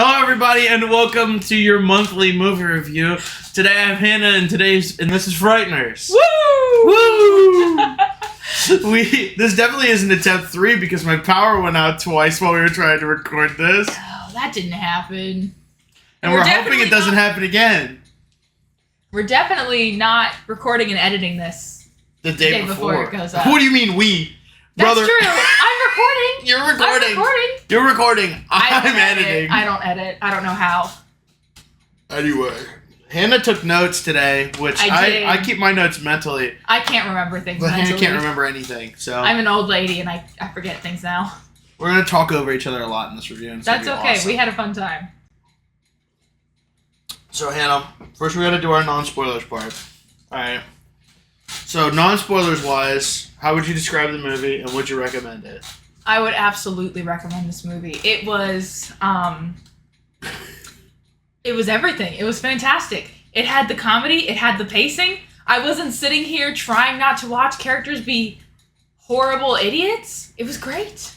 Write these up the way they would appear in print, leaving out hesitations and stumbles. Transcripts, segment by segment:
Hello, everybody, and welcome to your monthly movie review. Today I have Hannah, and this is Frighteners. Woo! Woo! This definitely isn't attempt 3 because my power went out twice while we were trying to record this. Oh, that didn't happen. And we're hoping it doesn't happen again. We're definitely not recording and editing this the day before it goes up. What do you mean we? That's Brother. true. I'm recording. You're recording. I'm recording. You're recording. I'm editing. I don't edit. I don't know how. Anyway, Hannah took notes today, which I keep my notes mentally. I can't remember things But mentally. Hannah can't remember anything, so... I'm an old lady, and I forget things now. We're going to talk over each other a lot in this review. And That's okay. Awesome. We had a fun time. So, Hannah, first we got to do our non-spoilers part. Alright. So, non-spoilers-wise, how would you describe the movie, and would you recommend it? I would absolutely recommend this movie. It was everything. It was fantastic. It had the comedy. It had the pacing. I wasn't sitting here trying not to watch characters be horrible idiots. It was great.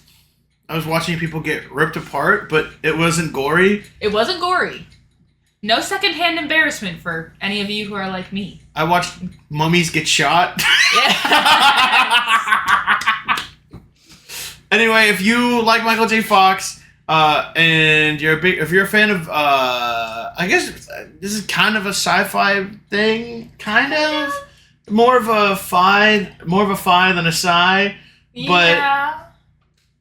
I was watching people get ripped apart, but it wasn't gory. It wasn't gory. No secondhand embarrassment for any of you who are like me. I watched mummies get shot. Anyway, if you like Michael J. Fox, and if you're a fan of, I guess this is kind of a sci-fi thing, kind of more of a fi than a sci. But yeah.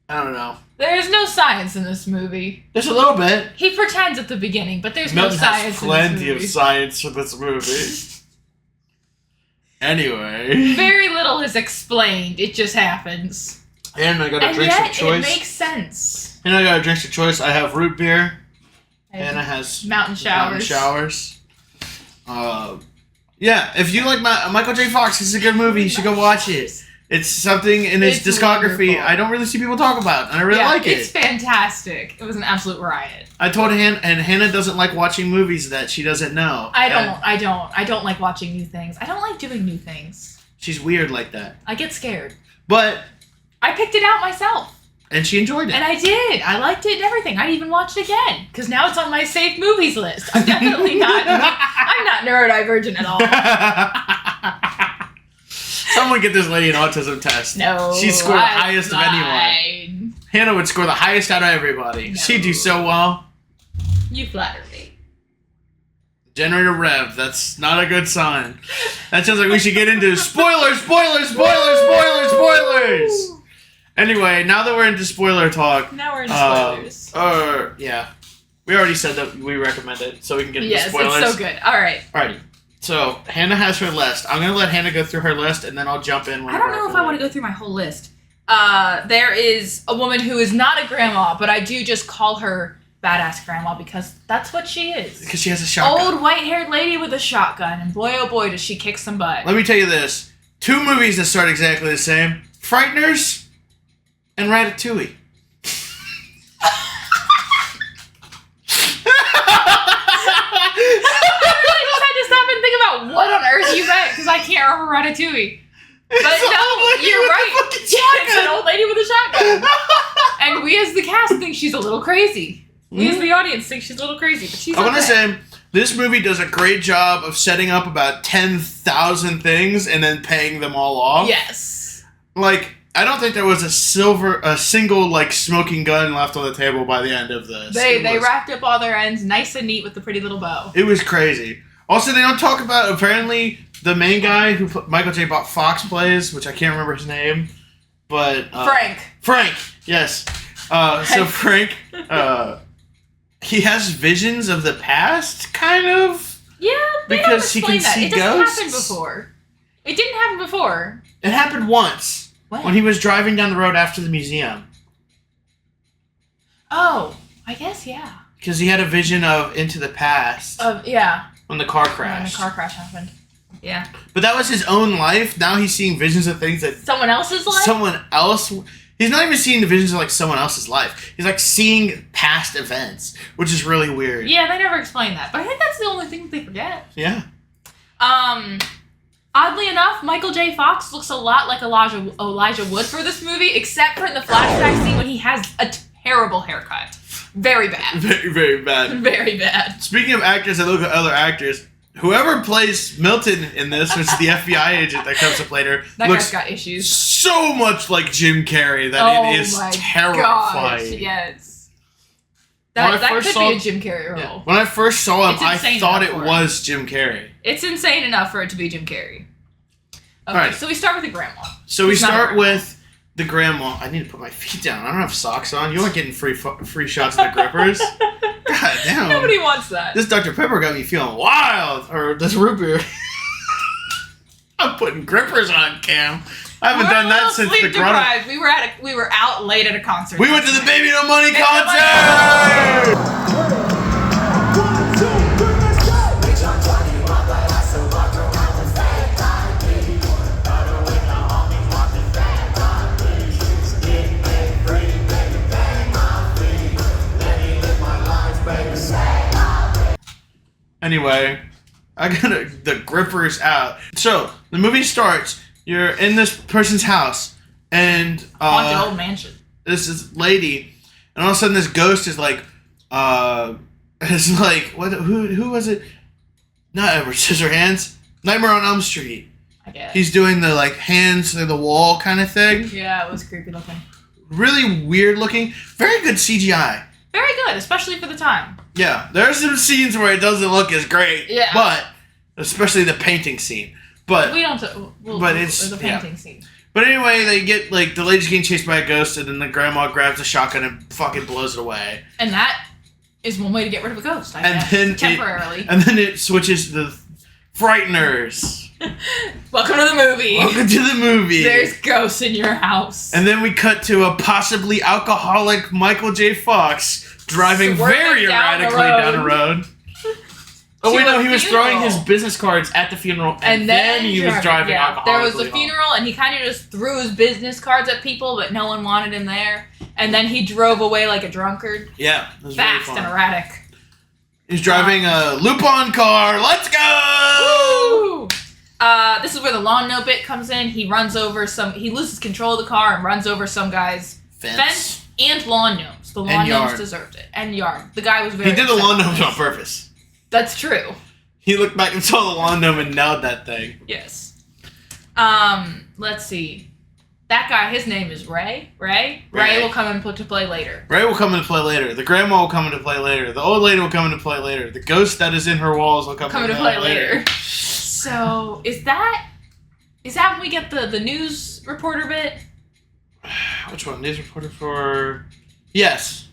I don't know. There's no science in this movie. There's a little bit. He pretends at the beginning, but there's Milton no science has plenty in this movie. of science for this movie. Anyway. Very little is explained. It just happens. And I got a drink of choice. It makes sense. And I got a drink of choice. I have root beer. Anna has mountain showers. Yeah, if you like Michael J. Fox, it's a good movie. You should go watch it. It's something in his discography wonderful. I don't really see people talk about, and I really like it. It's fantastic. It was an absolute riot. I told Hannah, and Hannah doesn't like watching movies that she doesn't know. I don't like watching new things. I don't like doing new things. She's weird like that. I get scared. But I picked it out myself. And she enjoyed it. And I did. I liked it and everything. I'd even watch it again. Because now it's on my safe movies list. I'm definitely not... I'm not neurodivergent at all. Someone get this lady an autism test. No. She scored the highest of anyone. Hannah would score the highest out of everybody. No. She'd do so well. You flatter me. Generator rev. That's not a good sign. That sounds like we should get into spoilers. Anyway, now that we're into spoiler talk. Now we're into spoilers. Yeah. We already said that we recommend it, so we can get into spoilers. Yes, it's so good. Alright. Alrighty. So, Hannah has her list. I'm going to let Hannah go through her list, and then I'll jump in. I don't know if I want to go through my whole list. There is a woman who is not a grandma, but I do just call her badass grandma because that's what she is. Because she has a shotgun. Old white-haired lady with a shotgun, and boy oh boy does she kick some butt. Let me tell you this. 2 movies that start exactly the same. Frighteners and Ratatouille. What on earth you meant? Because I can't remember Ratatouille. But no, you're right. It's an old lady with a shotgun. And we as the cast think she's a little crazy. We as the audience think she's a little crazy, but she's I want to say, this movie does a great job of setting up about 10,000 things and then paying them all off. Yes. Like, I don't think there was a single, like, smoking gun left on the table by the end of this. They wrapped up all their ends nice and neat with the pretty little bow. It was crazy. Also, they don't talk about, apparently, the main guy who Michael J. Fox plays, which I can't remember his name, but... Frank, yes. So Frank, he has visions of the past, kind of? Yeah, because he can see ghosts. It doesn't happen before. It didn't happen before. It happened once. When he was driving down the road after the museum. Oh, I guess, yeah. Because he had a vision of Into the Past. Yeah. When the car crashed. When the car crash happened. Yeah. But that was his own life. Now he's seeing visions of things that... Someone else's life? Someone else... He's not even seeing the visions of, like, someone else's life. He's, like, seeing past events, which is really weird. Yeah, they never explain that. But I think that's the only thing that they forget. Yeah. Oddly enough, Michael J. Fox looks a lot like Elijah Wood for this movie, except for in the flashback scene when he has a terrible haircut. Very bad. Very, very bad. Very bad. Speaking of actors, I look at other actors. Whoever plays Milton in this, which is the FBI agent that comes up later, that looks guy's got issues. So much like Jim Carrey that it is terrifying. Gosh, yes. That could be a Jim Carrey role. Yeah. When I first saw him, I thought it was Jim Carrey. It's insane enough for it to be Jim Carrey. Okay, right. So we start with the grandma. So we start with the grandma. I need to put my feet down. I don't have socks on. You aren't getting free shots of the grippers. God damn. Nobody wants that. This Dr. Pepper got me feeling wild. Or this root beer. I'm putting grippers on, Cam. I haven't done that since the grotto. We were out late at a concert. We went to the Baby No Money concert! Anyway, I got the grippers out. So, the movie starts. You're in this person's house, and haunted old mansion. This is lady, and all of a sudden this ghost is like, it's like what? Who was it? Not Edward Scissorhands. Nightmare on Elm Street. I guess he's doing the like hands to the wall kind of thing. Yeah, it was creepy looking. Really weird looking. Very good CGI. Very good, especially for the time. Yeah, there's some scenes where it doesn't look as great. Yeah, but especially the painting scene. But we don't. It's a painting scene. But anyway, they get like the lady's getting chased by a ghost, and then the grandma grabs a shotgun and fucking blows it away. And that is one way to get rid of a ghost. I guess. Then temporarily. And then it switches to the Frighteners. Welcome to the movie. Welcome to the movie. There's ghosts in your house. And then we cut to a possibly alcoholic Michael J. Fox driving very erratically down the road. Oh wait, no, he was throwing his business cards at the funeral, and then he was driving alcoholically. There was a funeral, and he kind of just threw his business cards at people, but no one wanted him there. And then he drove away like a drunkard. Yeah, it was fast and erratic. He's driving a Lupin car. Let's go! Woo! This is where the lawn note bit comes in. He runs over he loses control of the car and runs over some guy's fence and lawn gnomes. The lawn gnomes deserved it. And yard. The guy was very He did the lawn gnomes on purpose. That's true. He looked back and saw the lawn gnome and nailed that thing. Yes. Let's see. That guy, his name is Ray. Ray will come into play later. Ray will come into play later. The grandma will come into play later. The old lady will come into play later. The ghost that is in her walls will come into play later. So, is that when we get the news reporter bit? Which one? News reporter for... Yes.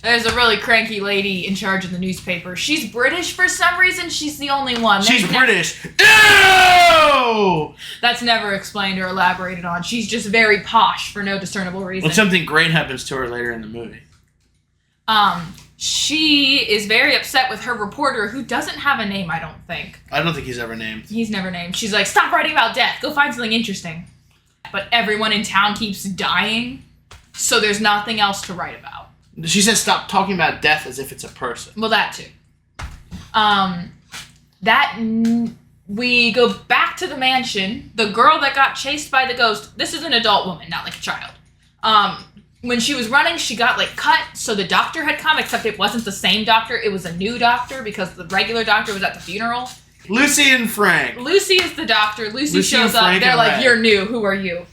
There's a really cranky lady in charge of the newspaper. She's British for some reason. She's the only one. She's British. Ew! That's never explained or elaborated on. She's just very posh for no discernible reason. Well, something great happens to her later in the movie. She is very upset with her reporter, who doesn't have a name, I don't think. I don't think he's ever named. He's never named. She's like, stop writing about death. Go find something interesting. But everyone in town keeps dying, so there's nothing else to write about. She says stop talking about death as if it's a person. Well, that too. We go back to the mansion. The girl that got chased by the ghost, this is an adult woman, not like a child. When she was running, she got like cut, so the doctor had come, except it wasn't the same doctor. It was a new doctor because the regular doctor was at the funeral. Lucy and Frank. Lucy is the doctor. Lucy shows up. They're like, Ray. You're new. Who are you?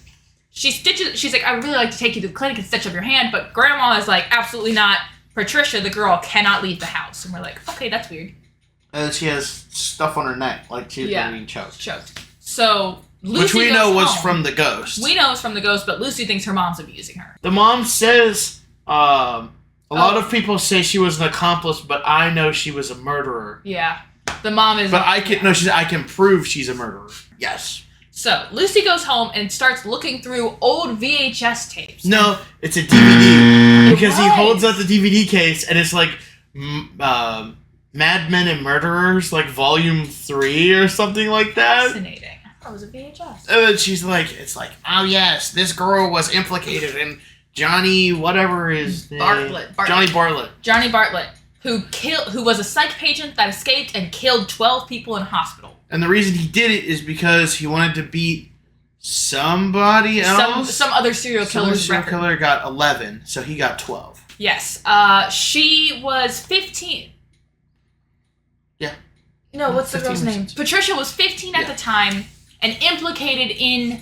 She's like, I would really like to take you to the clinic and stitch up your hand, but Grandma is like, absolutely not. Patricia, the girl, cannot leave the house. And we're like, okay, that's weird. She has stuff on her neck, like she's being choked. So Lucy Which we know was home. From the ghost. We know it's from the ghost, but Lucy thinks her mom's abusing her. The mom says, a lot of people say she was an accomplice, but I know she was a murderer. Yeah. The mom is... But I can prove she's a murderer. Yes. So, Lucy goes home and starts looking through old VHS tapes. No, it's a DVD. Because he holds up the DVD case, and it's like... Mad Men and Murderers, like Volume 3 or something like that. Fascinating. That was a VHS. And then she's like, it's like, oh yes, this girl was implicated in Johnny, whatever his name. Johnny Bartlett. Who was a psych patient that escaped and killed 12 people in a hospital. And the reason he did it is because he wanted to beat somebody else. Some other serial killer's record. Serial killer got 11, so he got 12. Yes. She was 15. Yeah. No, what's the girl's name? Patricia was 15 at the time and implicated in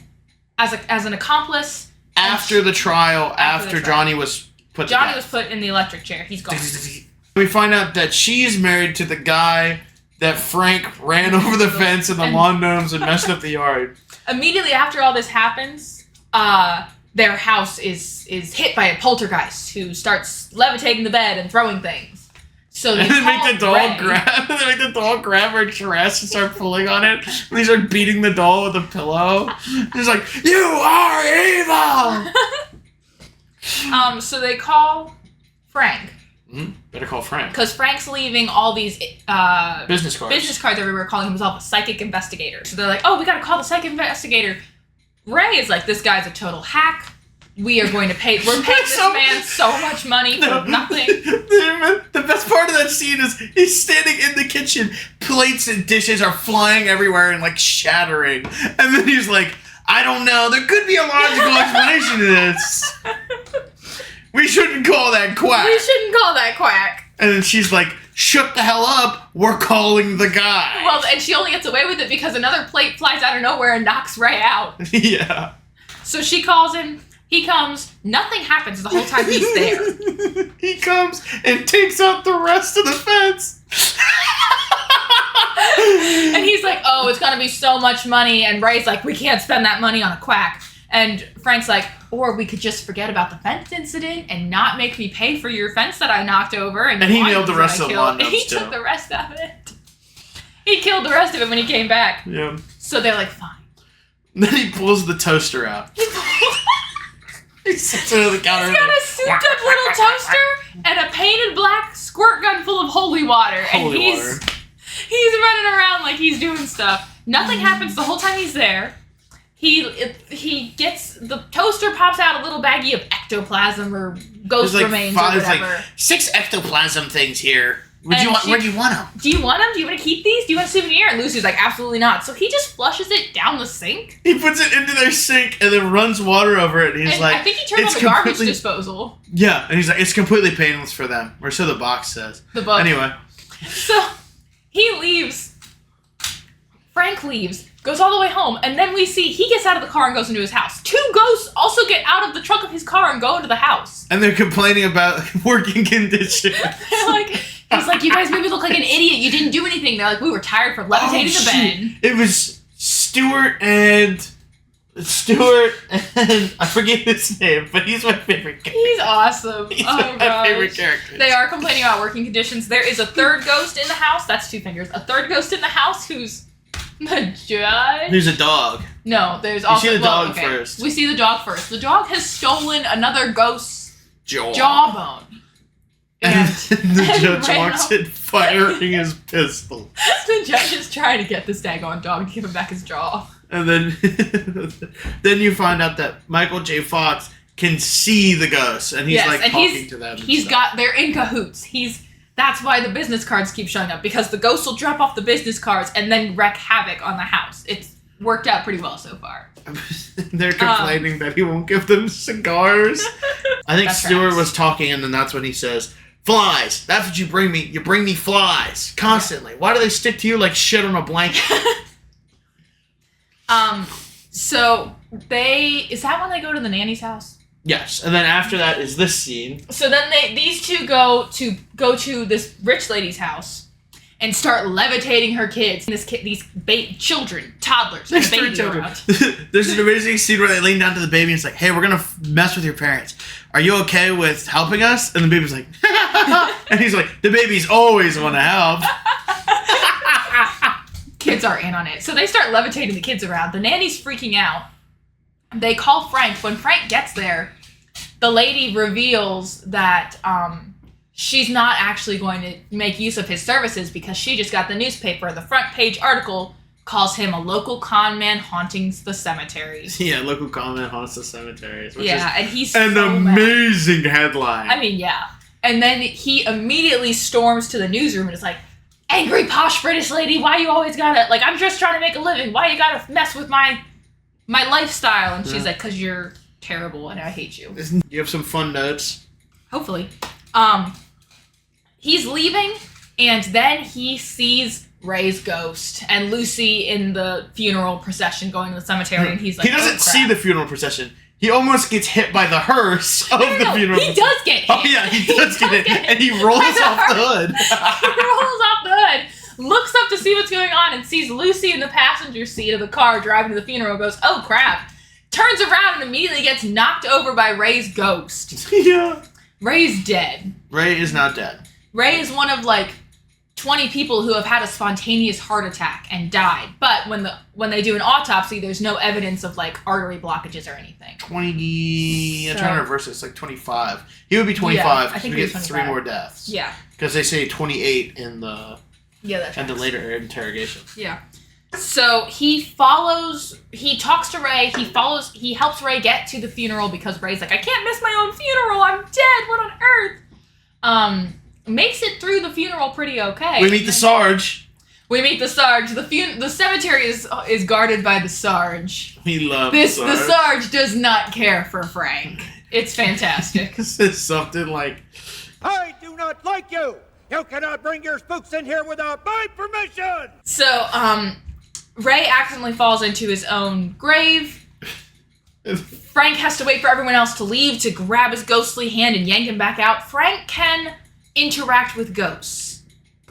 as an accomplice. After the trial, after Johnny was put in the electric chair. He's gone. We find out that she's married to the guy that Frank ran over the fence in the lawn gnomes and messed up the yard. Immediately after all this happens, their house is hit by a poltergeist who starts levitating the bed and throwing things. So they make the doll grab her dress and start pulling on it. And they start beating the doll with a pillow. He's like, "You are evil!" So they call Frank. Better call Frank. Because Frank's leaving all these business cards everywhere, calling himself a psychic investigator. So they're like, "Oh, we gotta call the psychic investigator." Ray is like, "This guy's a total hack. We are going to pay. We're paying this man so much money for nothing." The best part of that scene is he's standing in the kitchen. Plates and dishes are flying everywhere and like shattering. And then he's like, "I don't know. There could be a logical explanation to this. We shouldn't call that quack." And then she's like, "Shut the hell up. We're calling the guy." Well, and she only gets away with it because another plate flies out of nowhere and knocks Ray out. Yeah. So she calls him. He comes. Nothing happens the whole time he's there. He comes and takes out the rest of the fence. And he's like, "Oh, it's gonna be so much money." And Ray's like, "We can't spend that money on a quack." And Frank's like, "Or we could just forget about the fence incident and not make me pay for your fence that I knocked over." And he nailed the rest of the lawn He took the rest of it. He killed the rest of it when he came back. Yeah. So they're like, "Fine." Then he pulls the toaster out. He sits under the counter. He's got a souped-up little toaster and a painted black squirt gun full of holy water. He's running around like he's doing stuff. Nothing happens the whole time he's there. He gets the toaster, pops out a little baggie of ectoplasm or ghost remains or whatever. There's like 6 ectoplasm things here. Where do you want them? Do you want them? Do you want to keep these? Do you want a souvenir? And Lucy's like, "Absolutely not." So he just flushes it down the sink. He puts it into their sink and then runs water over it. And he's like, I think he turned on the garbage disposal. Yeah, and he's like, "It's completely painless for them," or so the box says. The book. Anyway, so he leaves. Frank leaves, goes all the way home, and then we see he gets out of the car and goes into his house. 2 ghosts also get out of the trunk of his car and go into the house. And they're complaining about working conditions. They're like, he's like, "You guys made me look like an idiot. You didn't do anything." They're like, "We were tired from levitating the bed." It was Stuart and I forget his name, but he's my favorite character. He's awesome. He's my favorite character. They are complaining about working conditions. There is a 3rd ghost in the house. That's 2 fingers. A 3rd ghost in the house who's the judge. Who's a dog? No, there's also... You see the dog first. We see the dog first. The dog has stolen another ghost's jawbone. And the judge walks in firing his pistol. The judge is trying to get this daggone dog to give him back his jaw. And then you find out that Michael J. Fox can see the ghosts, and he's talking to them. They're in cahoots. That's why the business cards keep showing up, because the ghosts will drop off the business cards and then wreak havoc on the house. It's worked out pretty well so far. They're complaining that he won't give them cigars. I think Stuart was talking, and then that's when he says, "Flies. That's what you bring me. You bring me flies constantly. Why do they stick to you like shit on a blanket?" So is that when they go to the nanny's house? Yes, and then after that is this scene. So then these two go to this rich lady's house and start levitating her kids. These children, toddlers, and baby children. There's an amazing scene where they lean down to the baby and it's like, "Hey, we're gonna mess with your parents. Are you okay with helping us?" And the baby's like, and he's like, "The babies always want to help." Kids are in on it. So they start levitating the kids around. The nanny's freaking out. They call Frank. When Frank gets there, the lady reveals that she's not actually going to make use of his services because she just got the newspaper. The front page article calls him a local con man haunting the cemeteries. Yeah, local con man haunts the cemeteries. Which is and he's an amazing headline. I mean, yeah. And then he immediately storms to the newsroom and is like, "Angry posh British lady, why you always gotta, like, I'm just trying to make a living. Why you gotta mess with my lifestyle?" And she's like, "'Cause you're terrible and I hate you." You have some fun notes? Hopefully. He's leaving, and then he sees Ray's ghost and Lucy in the funeral procession going to the cemetery, and he's like, he doesn't see the funeral procession. He almost gets hit by the hearse of the funeral. He does get hit. Oh yeah, he does get hit, and he rolls off the hood. He rolls off the hood, looks up to see what's going on, and sees Lucy in the passenger seat of the car driving to the funeral. Goes, oh crap! Turns around and immediately gets knocked over by Ray's ghost. Yeah. Ray's dead. Ray is not dead. Ray is one of like 20 people who have had a spontaneous heart attack and died. But when they do an autopsy, there's no evidence of like artery blockages or anything. 20. I'm trying to reverse it. It's like 25. He would be 25 because we get 3 more deaths. Yeah. Because they say 28 in the the later interrogation. Yeah. So he talks to Ray, he helps Ray get to the funeral because Ray's like, I can't miss my own funeral, I'm dead, what on earth? Makes it through the funeral pretty okay. We meet the Sarge. The cemetery is guarded by the Sarge. We love the Sarge. The Sarge does not care for Frank. It's fantastic. It's something like, I do not like you! You cannot bring your spooks in here without my permission! So, Ray accidentally falls into his own grave. Frank has to wait for everyone else to leave to grab his ghostly hand and yank him back out. Frank can interact with ghosts.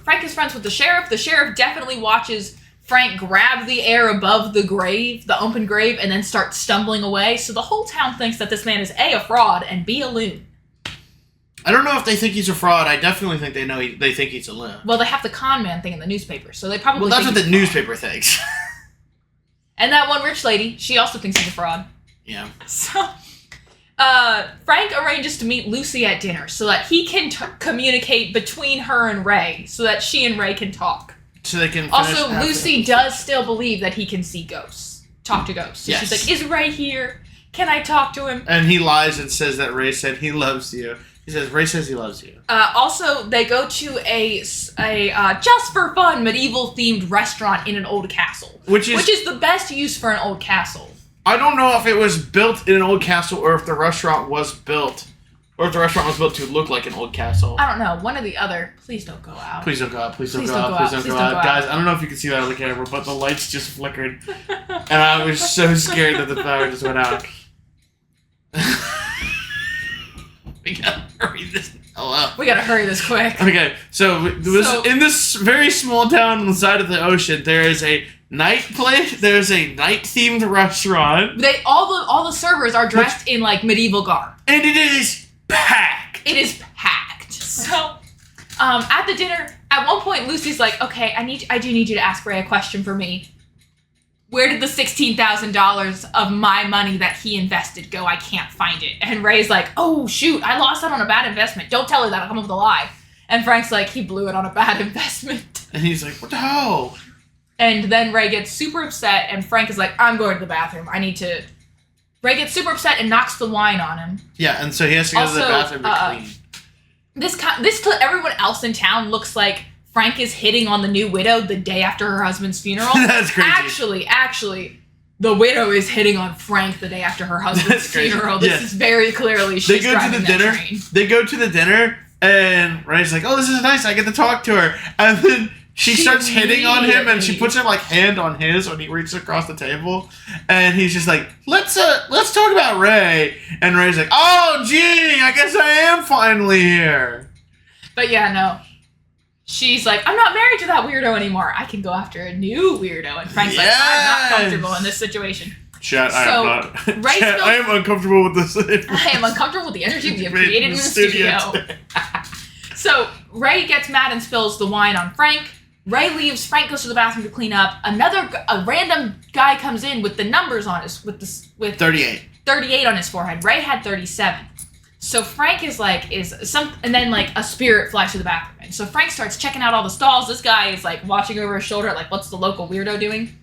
Frank is friends with the sheriff. The sheriff definitely watches Frank grab the air above the grave, the open grave, and then start stumbling away. So the whole town thinks that this man is A, a fraud, and B, a loon. I don't know if they think he's a fraud. I definitely think they think he's a loon. Well, they have the con man thing in the newspaper, so they probably that's what the newspaper thinks. And that one rich lady, she also thinks he's a fraud. Yeah. So, Frank arranges to meet Lucy at dinner so that he can communicate between her and Ray, so that she and Ray can talk. So they can. Also, Lucy does still believe that he can see ghosts, talk to ghosts. So yes. She's like, "Is Ray here? Can I talk to him?" And he lies and says that Ray said he loves you. He says Ray says he loves you. Also, they go to a just for fun medieval themed restaurant in an old castle, which is the best use for an old castle. I don't know if it was built in an old castle or if the restaurant was built, to look like an old castle. I don't know. One or the other. Please don't go out. Please don't go out. Please don't go out. Please don't go out. Guys, I don't know if you can see that on the camera, but the lights just flickered. And I was so scared that the power just went out. We gotta hurry this up. We gotta hurry this quick. Okay, so in this very small town on the side of the ocean, there is a night place. There's a night-themed restaurant. All the servers are dressed in like medieval garb, and it is packed. It is packed. So, at the dinner, at one point, Lucy's like, "Okay, I do need you to ask Ray a question for me. Where did the $16,000 of my money that he invested go? I can't find it." And Ray's like, "Oh, shoot, I lost that on a bad investment. Don't tell her that. I'll come up with a lie." And Frank's like, "He blew it on a bad investment." And he's like, "What the hell?" And then Ray gets super upset, and Frank is like, "I'm going to the bathroom. I need to..." Ray gets super upset and knocks the wine on him. Yeah, and so he has to go to the bathroom to clean. This to everyone else in town looks like Frank is hitting on the new widow the day after her husband's funeral. That's crazy. Actually, the widow is hitting on Frank the day after her husband's funeral. This is very clearly she's driving that train. They go to the dinner, and Ray's like, "Oh, this is nice. I get to talk to her." And then she starts hitting on him, and she puts her like hand on his when he reaches across the table, and he's just like, "Let's talk about Ray." And Ray's like, "Oh, gee, I guess I am finally here." But yeah, no. She's like, "I'm not married to that weirdo anymore. I can go after a new weirdo." And Frank's like, "I'm not comfortable in this situation." Chat, I am not. Chat, I am uncomfortable with this. I am uncomfortable with the energy we have created in the studio. So Ray gets mad and spills the wine on Frank. Ray leaves. Frank goes to the bathroom to clean up. A random guy comes in with the numbers on his with 38 on his forehead. Ray had 37. So Frank and then like a spirit flies to the bathroom. And so Frank starts checking out all the stalls. This guy is like watching over his shoulder, like, what's the local weirdo doing?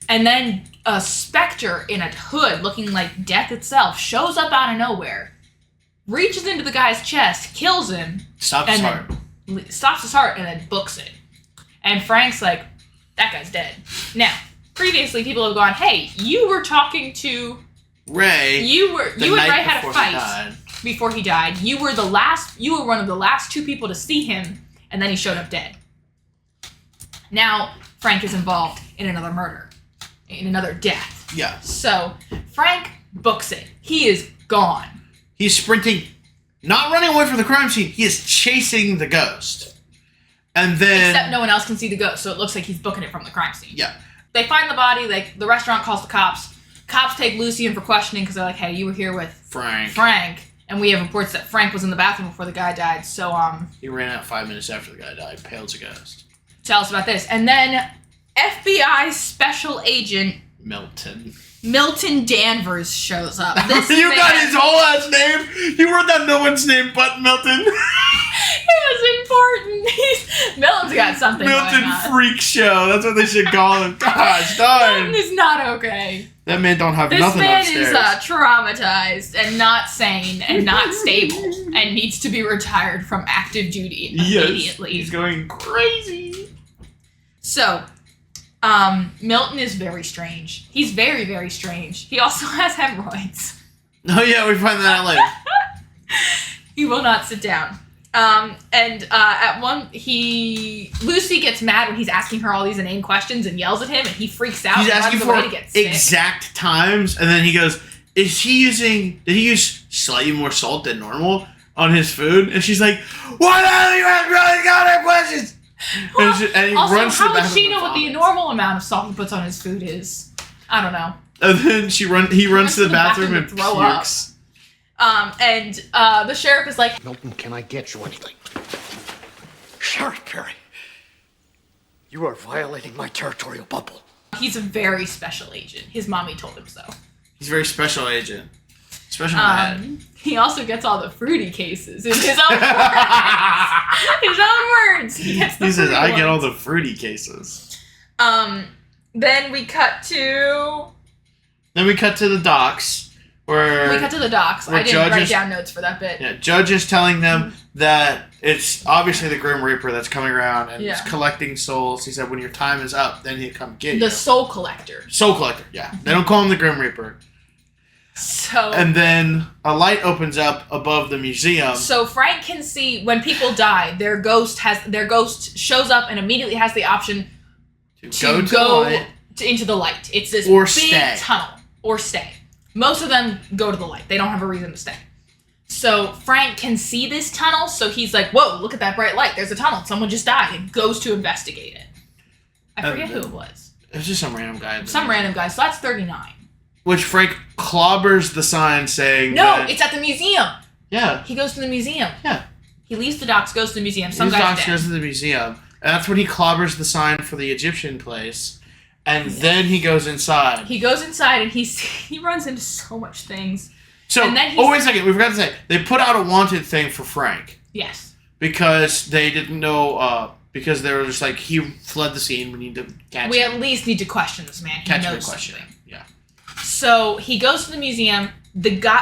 And then a specter in a hood looking like death itself shows up out of nowhere, reaches into the guy's chest, kills him, stops his heart, and then books it. And Frank's like, that guy's dead. Now, previously people have gone, "Hey, you were talking to Ray. You and Ray had a fight. before he died. You were one of the last 2 people to see him, and then he showed up dead. Now, Frank is involved in another murder, in another death. Yeah. So, Frank books it. He is gone. He's sprinting, not running away from the crime scene. He is chasing the ghost. And then... Except no one else can see the ghost, so it looks like he's booking it from the crime scene. Yeah. They find the body, the restaurant calls the cops. Cops take Lucy in for questioning because they're like, hey, you were here with Frank. And we have reports that Frank was in the bathroom before the guy died, so, He ran out 5 minutes after the guy died, pale as a ghost. Tell us about this. And then FBI Special Agent... Milton Danvers shows up. Got his whole ass name? You wrote down no one's name but Milton. It was important. Milton's got something Milton going on. Freak Show. That's what they should call him. Gosh darn. Milton is not okay. That man don't have nothing upstairs. This man is traumatized and not sane and not stable and needs to be retired from active duty immediately. He's going crazy. So, Milton is very strange. He's very, very strange. He also has hemorrhoids. Oh yeah, we find that out later. He will not sit down. Lucy gets mad when he's asking her all these inane questions and yells at him, and he freaks out. He's asking for exact times, and then he goes, did he use slightly more salt than normal on his food? And she's like, why don't you ask really goddamn questions? Well, and he also, runs to the how would bathroom she know and what the vomits. normal amount of salt he puts on his food is? I don't know. And then he runs to the bathroom and throw pukes. The sheriff is like, Milton, can I get you anything? Sheriff Perry, you are violating my territorial bubble. he's a very special agent. His mommy told him so. He's a very special agent. Special man. He also gets all the fruity cases in his own words. His own words. He says, I get all the fruity cases. Then we cut to the docks. I didn't write down notes for that bit. Yeah, Judge is telling them that it's obviously the Grim Reaper that's coming around and is collecting souls. He said when your time is up, then he'll come get you. The Soul Collector. Soul Collector, yeah. They don't call him the Grim Reaper. So. And then a light opens up above the museum. So Frank can see when people die, their ghost shows up and immediately has the option to go into the light. It's this big tunnel. Or stay. Most of them go to the light. They don't have a reason to stay. So Frank can see this tunnel, so he's like, whoa, look at that bright light. There's a tunnel. Someone just died, and goes to investigate it. I forget who it was. It was just some random guy. Some random guy. So that's 39. Which Frank clobbers the sign saying it's at the museum. Yeah. He goes to the museum. Yeah. He leaves the docks, goes to the museum. Goes to the museum. And that's when he clobbers the sign for the Egyptian place. And then he goes inside. He goes inside and he runs into so much things. So, wait a second. We forgot to say, they put out a wanted thing for Frank. Yes. Because they didn't know, because they were just like, he fled the scene, we need to catch him. We at least need to question this man. He knows something. Yeah. So, he goes to the museum.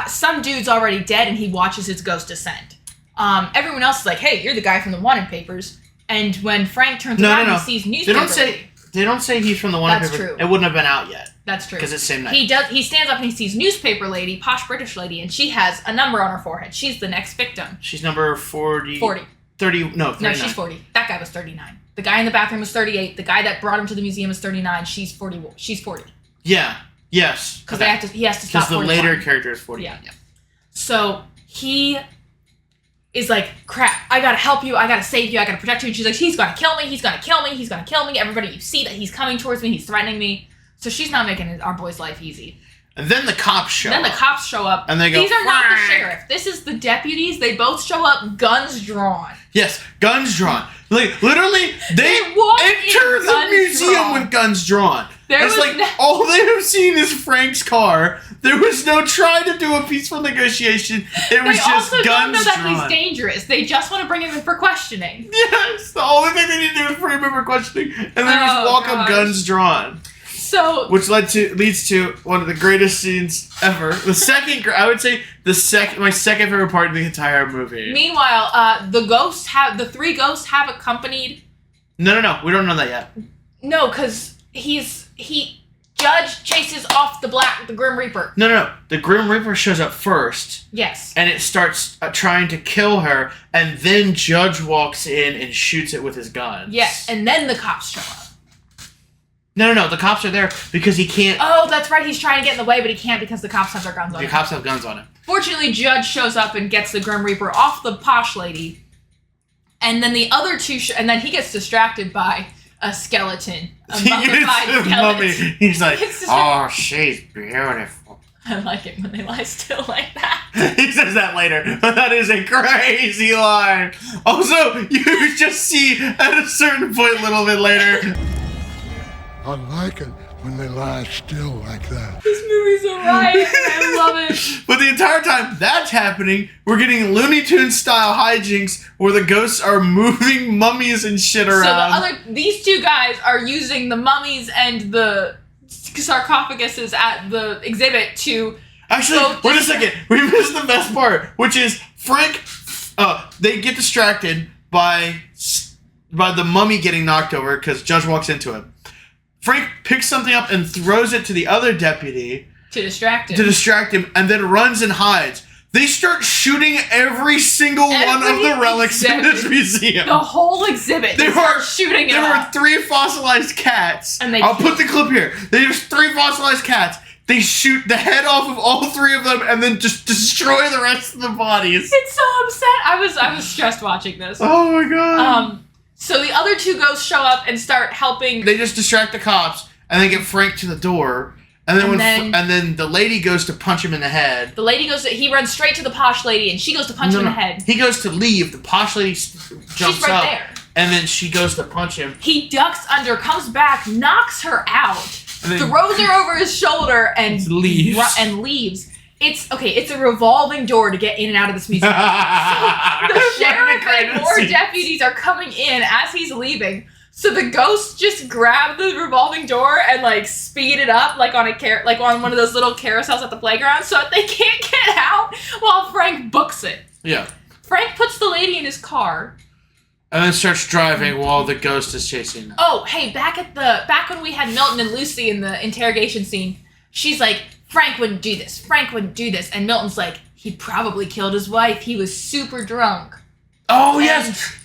Some dude's already dead and he watches his ghost descend. Everyone else is like, hey, you're the guy from the wanted papers. And when Frank turns around, he sees newspaper. They don't say he's from the wanted papers. That's true. It wouldn't have been out yet. That's true. Because it's the same night. He stands up and he sees newspaper lady, posh British lady, and she has a number on her forehead. She's the next victim. She's number 40. 39. No, she's 40. That guy was 39. The guy in the bathroom was 38. The guy that brought him to the museum is 39. She's 40. She's 40. Yeah. Yes. Because he has to stop. Because the later character is 40. Yeah. So he is like, crap, I gotta help you, I gotta save you, I gotta protect you. And she's like, he's gonna kill me, he's gonna kill me, he's gonna kill me. Everybody, you see that he's coming towards me, he's threatening me. So she's not making our boy's life easy. And then the cops show up. And they go, these are not the sheriff. This is the deputies. They both show up, guns drawn. Yes, guns drawn. Like, literally, they enter the museum with guns drawn. All they have seen is Frank's car. There was no trying to do a peaceful negotiation. It was just guns drawn. They also don't know that he's dangerous. They just want to bring him in for questioning. Yes, the only thing they need to do is bring him in for questioning, and then just walk up guns drawn. So, which leads to one of the greatest scenes ever. My second favorite part of the entire movie. Meanwhile, the three ghosts have accompanied. No, we don't know that yet. No, because Jake Judge chases off the Grim Reaper. No. The Grim Reaper shows up first. Yes. And it starts trying to kill her, and then Judge walks in and shoots it with his gun. Yes, and then the cops show up. No. The cops are there because he can't... Oh, that's right. He's trying to get in the way, but he can't because the cops have their guns on him. The cops have guns on him. Fortunately, Judge shows up and gets the Grim Reaper off the posh lady. And then the other two... and then he gets distracted by a skeleton. A mummified skeleton. He's like, oh, she's beautiful. I like it when they lie still like that. He says that later, but that is a crazy line. Also, you just see at a certain point a little bit later... I like it when they lie still like that. This movie's a riot. I love it. But the entire time that's happening, we're getting Looney Tunes style hijinks where the ghosts are moving mummies and shit around. So these two guys are using the mummies and the sarcophaguses at the exhibit to... Actually, wait a second. We missed the best part, which is Frank... they get distracted by the mummy getting knocked over because Judge walks into it. Frank picks something up and throws it to the other deputy. To distract him. And then runs and hides. They start shooting every single one of the relics in this museum. The whole exhibit. They start shooting it. There were 3 fossilized cats. And I'll put the clip here. There's 3 fossilized cats. They shoot the head off of all 3 of them and then just destroy the rest of the bodies. It's so upset. I was stressed watching this. Oh my god. So the other 2 ghosts show up and start helping. They just distract the cops and then get Frank to the door. And then the lady goes to punch him in the head. The lady he runs straight to the posh lady and she goes to punch him in the head. He goes to leave. The posh lady jumps She's right up. there. And then she goes to punch him. He ducks under, comes back, knocks her out, throws her over his shoulder and leaves. It's a revolving door to get in and out of this museum. So the sheriff and more deputies are coming in as he's leaving. So the ghosts just grab the revolving door and speed it up on one of those little carousels at the playground so that they can't get out while Frank books it. Yeah. Frank puts the lady in his car. And then starts driving while the ghost is chasing them. Oh, hey, back when we had Milton and Lucy in the interrogation scene, she's like, Frank wouldn't do this. Frank wouldn't do this. And Milton's like, he probably killed his wife. He was super drunk. Oh, yes.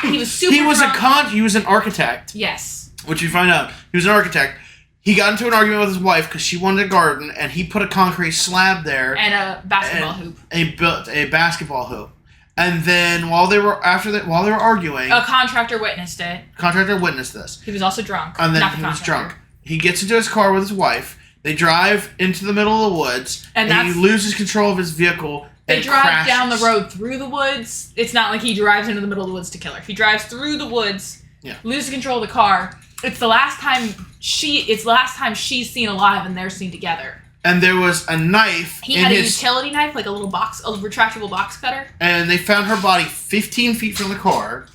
He was super drunk. He was an architect. Yes. Which you find out. He was an architect. He got into an argument with his wife because she wanted a garden, and he put a concrete slab there. And a basketball hoop. He built a basketball hoop. And then while they were arguing, a contractor witnessed it. Contractor witnessed this. He was also drunk. And then he was drunk. He gets into his car with his wife. They drive into the middle of the woods, and he loses control of his vehicle. They drive down the road through the woods. It's not like he drives into the middle of the woods to kill her. He drives through the woods, loses control of the car. It's the last time she's seen alive, and they're seen together. And there was a knife. He had a utility knife, like a little a retractable box cutter. And they found her body 15 feet from the car.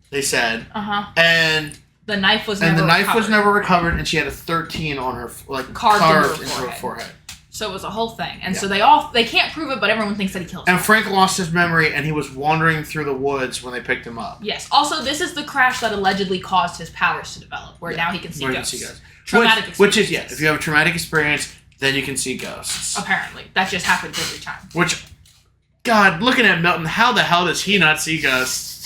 They said. And the knife was never recovered, and she had a 13 on her carved into her forehead. So it was a whole thing, and so they can't prove it, but everyone thinks that he killed her. And Frank lost his memory, and he was wandering through the woods when they picked him up. Yes. Also, this is the crash that allegedly caused his powers to develop, where now he can see ghosts. Traumatic experience. Which is if you have a traumatic experience, then you can see ghosts. Apparently, that just happens every time. Which, God, looking at Milton, how the hell does he not see ghosts?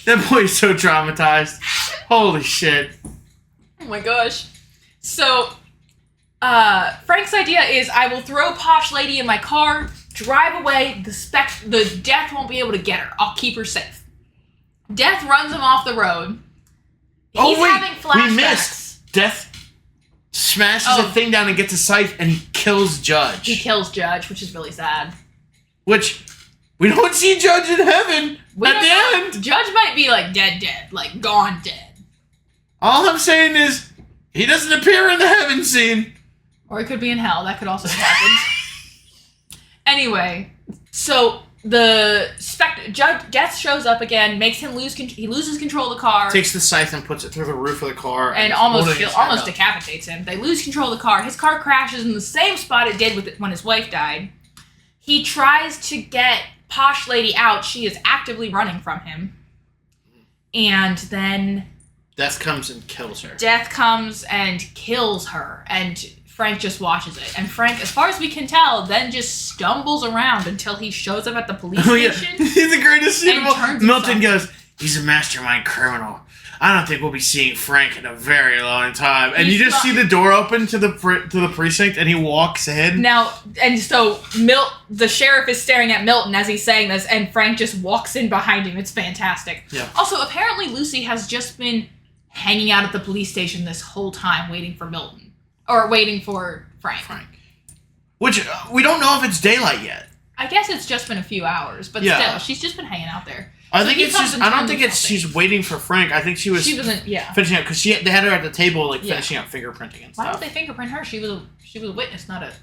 That boy's so traumatized. Holy shit. Oh my gosh. So, Frank's idea is, I will throw Posh Lady in my car, drive away, the Death won't be able to get her. I'll keep her safe. Death runs him off the road. He's having flashbacks. We missed. Death smashes a thing down and gets a scythe, and he kills Judge. He kills Judge, which is really sad. Which, we don't see Judge in heaven at the end. Judge might be dead, gone dead. All I'm saying is, he doesn't appear in the heaven scene. Or he could be in hell. That could also happen. Anyway, so the Death shows up again, makes him he loses control of the car. Takes the scythe and puts it through the roof of the car. And almost decapitates him. They lose control of the car. His car crashes in the same spot it did when his wife died. He tries to get Posh Lady out. She is actively running from him. And then Death comes and kills her. Death comes and kills her, and Frank just watches it. And Frank, as far as we can tell, then just stumbles around until he shows up at the police station. He's the greatest scene of all. Milton himself. goes, he's a mastermind criminal. I don't think we'll be seeing Frank in a very long time. And you just see the door open to the precinct, and he walks in. Now, and so the sheriff is staring at Milton as he's saying this, and Frank just walks in behind him. It's fantastic. Yeah. Also, apparently Lucy has just been hanging out at the police station this whole time, waiting for Milton. Or waiting for Frank. Which, we don't know if it's daylight yet. I guess it's just been a few hours, but still, she's just been hanging out there. I don't think it's she's waiting for Frank. I think she wasn't finishing up because they had her at the table finishing up fingerprinting and stuff. Why don't they fingerprint her? She was a witness, not a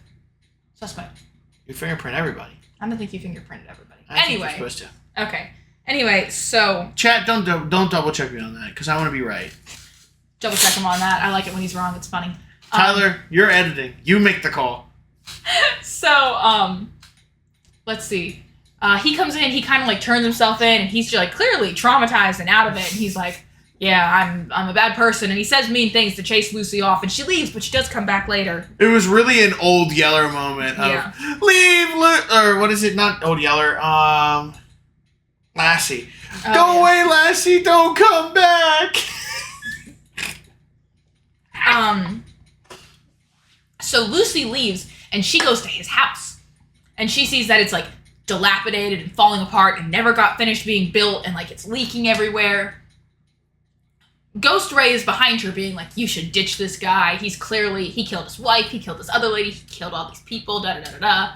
suspect. You fingerprint everybody. I don't think you fingerprinted everybody. I think you're supposed to. Okay. Anyway, so chat, don't double check me on that because I want to be right. Double check him on that. I like it when he's wrong. It's funny. Tyler, you're editing. You make the call. So, let's see. He comes in, he kind of like turns himself in, and he's just like clearly traumatized and out of it. And he's like, yeah, I'm a bad person. And he says mean things to chase Lucy off, and she leaves, but she does come back later. It was really an Old Yeller moment of leave, or what is it? Not Old Yeller. Lassie. Go away, Lassie. Don't come back. So Lucy leaves, and she goes to his house, and she sees that it's like dilapidated and falling apart and never got finished being built, and like it's leaking everywhere. Ghost Ray is behind her being like, you should ditch this guy. He killed his wife, he killed this other lady, he killed all these people, da-da-da-da-da.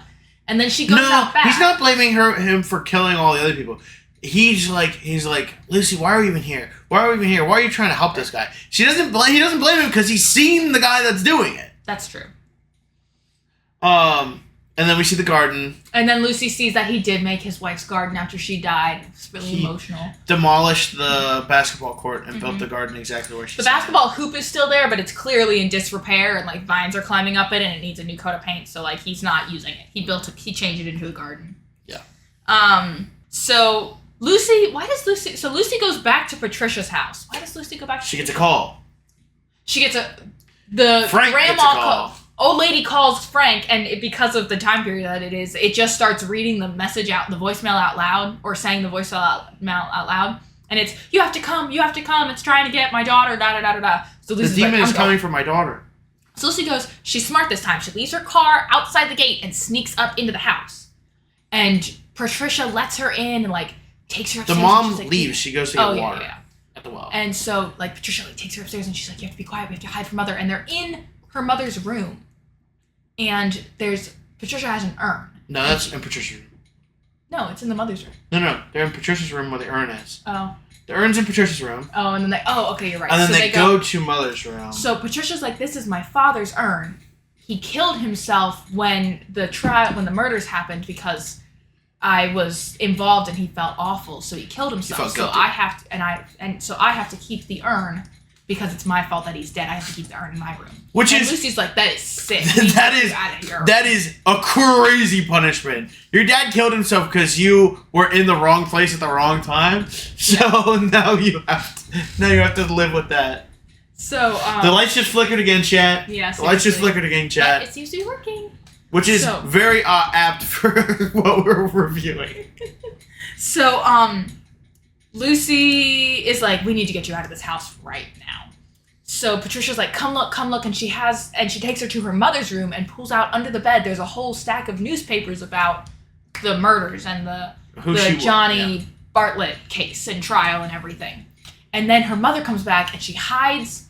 And then she goes out back. He's not blaming him for killing all the other people. He's like, Lucy, why are we even here? Why are you trying to help this guy? He doesn't blame him because he's seen the guy that's doing it. That's true. And then we see the garden. And then Lucy sees that he did make his wife's garden after she died. It's really emotional. Demolished the basketball court and built the garden exactly where she said. The basketball hoop is still there, but it's clearly in disrepair, and like vines are climbing up it, and it needs a new coat of paint. So like he's not using it. He changed it into a garden. Yeah. So Lucy goes back to Patricia's house. Why does Lucy go back? She gets a call. Frank grandma gets a call. Old lady calls Frank, and because of the time period that it is, it just starts reading the voicemail out loud, or saying the voicemail out loud, and it's, you have to come, it's trying to get my daughter, da-da-da-da-da. So Lucy's the demon is coming for my daughter. So Lucy goes, she's smart this time. She leaves her car outside the gate and sneaks up into the house. And Patricia lets her in and like takes her upstairs. The mom leaves. She goes to get water at the well. And so like Patricia like takes her upstairs, and she's like, you have to be quiet. We have to hide from mother. And they're in her mother's room. And Patricia has an urn. No, that's in Patricia's room. No, it's in the mother's room. No, they're in Patricia's room where the urn is. Oh. The urn's in Patricia's room. Oh, and then okay, you're right. And then they go to mother's room. So Patricia's like, this is my father's urn. He killed himself when the murders happened because I was involved and he felt awful, so he killed himself. He felt guilty. So I have to keep the urn. Because it's my fault that he's dead, I have to keep the urn in my room. Lucy's like, that is sick. That is a crazy punishment. Your dad killed himself because you were in the wrong place at the wrong time. So now you have to live with that. So the lights just flickered again, chat. Yeah, the lights just flickered again, chat. It seems to be working. Which is very apt for what we're reviewing. So Lucy is like, we need to get you out of this house right now. So Patricia's like, come look, and she takes her to her mother's room and pulls out under the bed. There's a whole stack of newspapers about the murders and the Johnny Bartlett case and trial and everything. And then her mother comes back and she hides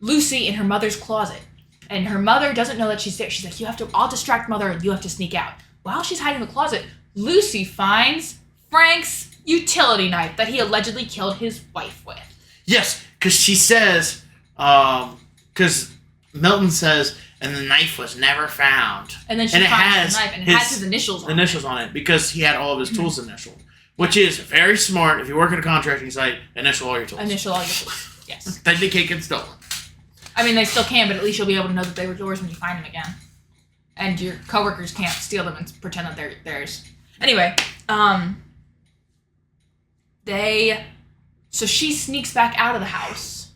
Lucy in her mother's closet. And her mother doesn't know that she's there. She's like, I'll distract mother and you have to sneak out. While she's hiding in the closet, Lucy finds Frank's utility knife that he allegedly killed his wife with. Yes, because she says, because Milton says, and the knife was never found. And then she finds the knife, and it has his initials on it. Because he had all of his tools initialed. Which is very smart. If you work at a contracting site, initial all your tools. Yes. Then they can't get stolen. I mean, they still can, but at least you'll be able to know that they were yours when you find them again. And your coworkers can't steal them and pretend that they're theirs. Anyway, so she sneaks back out of the house,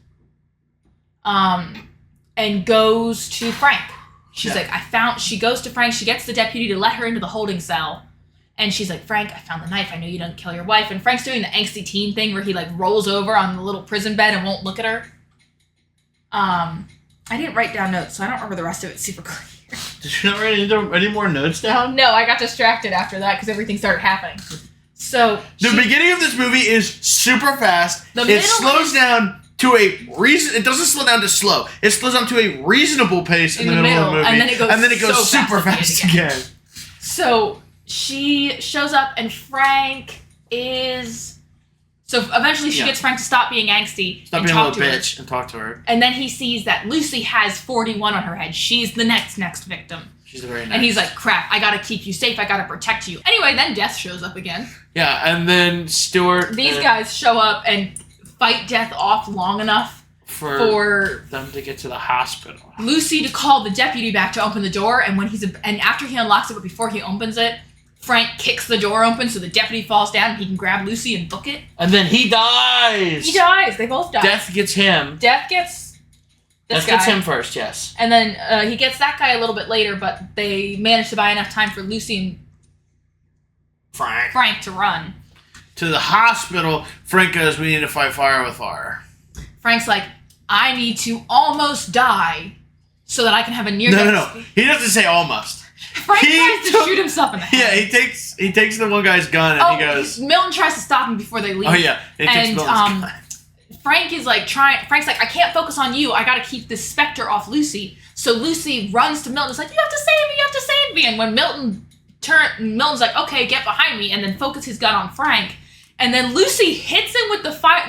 and goes to Frank. She's like, she goes to Frank, she gets the deputy to let her into the holding cell. And she's like, Frank, I found the knife. I know you didn't kill your wife. And Frank's doing the angsty teen thing where he like rolls over on the little prison bed and won't look at her. I didn't write down notes, so I don't remember the rest of it super clear. Did you not write any more notes down? No, I got distracted after that because everything started happening. So the beginning of this movie is super fast. It slows down to a reason. It doesn't slow down to slow. It slows down to a reasonable pace in the middle of the movie, and then it goes super fast again. So she shows up, and Frank is. So eventually, she gets Frank to stop being angsty, stop being a little bitch, and talk to her. And then he sees that Lucy has 41 on her head. She's the next victim. She's the very next. And he's like, crap, I gotta keep you safe. I gotta protect you. Anyway, then Death shows up again. Yeah, and then Stuart. These guys show up and fight Death off long enough for them to get to the hospital. Lucy to call the deputy back to open the door, and after he unlocks it, but before he opens it, Frank kicks the door open so the deputy falls down and he can grab Lucy and book it. And then he dies. He dies. They both die. Death gets him. Death gets him first, yes. And then he gets that guy a little bit later, but they manage to buy enough time for Lucy and Frank to run. To the hospital, Frank goes, we need to fight fire with fire. Frank's like, I need to almost die so that I can have a near-death. No. He doesn't say almost. Frank tries to shoot himself in the head. Yeah, he takes the one guy's gun and he goes... Milton tries to stop him before they leave. Oh, yeah. He takes Milton's gun. Frank's like, I can't focus on you. I gotta keep this specter off Lucy. So Lucy runs to Milton. It's like, you have to save me. And when Milton's like, okay, get behind me. And then focus his gun on Frank. And then Lucy hits him with the fire.